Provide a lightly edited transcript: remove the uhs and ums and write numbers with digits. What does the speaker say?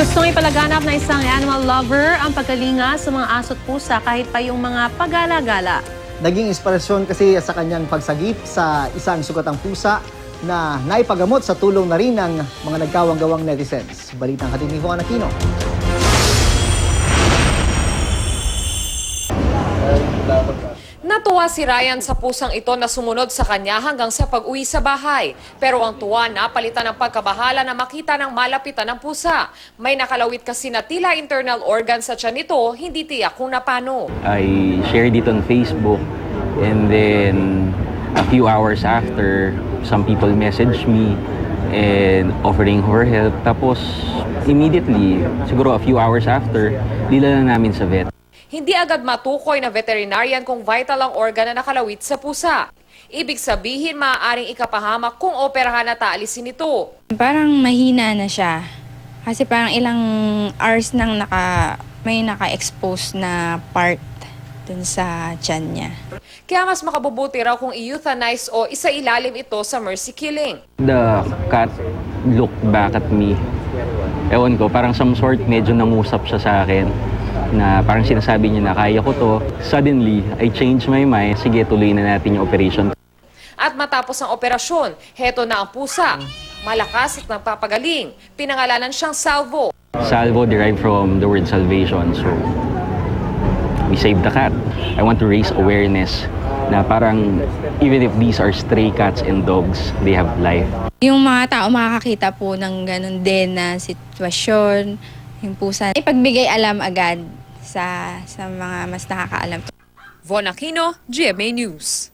Gustong ipalaganap na isang animal lover ang pagkalinga sa mga aso't pusa kahit pa yung mga pagala-gala. Naging inspirasyon kasi sa kanyang pagsagip sa isang sugatang pusa na naipagamot sa tulong na rin ng mga nagkawang-gawang netizens. Balitang hatid ni Juan Aquino. Natuwa si Ryan sa pusang ito na sumunod sa kanya hanggang sa pag-uwi sa bahay. Pero ang tuwa napalitan ng pagkabahala na makita ng malapitan ng pusa. May nakalawit kasi na tila internal organ sa tiyan nito, hindi tiyak kung napano. I shared it on Facebook and then a few hours after, some people messaged me and offering her help. Tapos immediately, siguro a few hours after, dila na namin sa vet. Hindi agad matukoy na veterinarian kung vital ang organ na nakalawit sa pusa. Ibig sabihin, maaaring ikapahamak kung operahan at aalisin ito. Parang mahina na siya. Kasi parang ilang hours nang may naka-expose na part dun sa tiyan niya. Kaya mas makabubuti raw kung i-euthanize o isailalim ito sa mercy killing. The cat looked back at me. Ewan ko, parang some sort medyo nangusap siya sa akin na parang sinasabi niya na kaya ko to. Suddenly, I changed my mind. Sige, tuloy na natin yung operation. At matapos ang operasyon, heto na ang pusa. Malakas at nagpapagaling. Pinangalanan siyang Salvo. Salvo derived from the word salvation. So, we saved the cat. I want to raise awareness na parang even if these are stray cats and dogs, they have life. Yung mga tao makakakita po ng ganun din na sitwasyon, yung pusa, ipagbigay alam agad sa mga mas nakakaalam. Von Aquino, GMA News.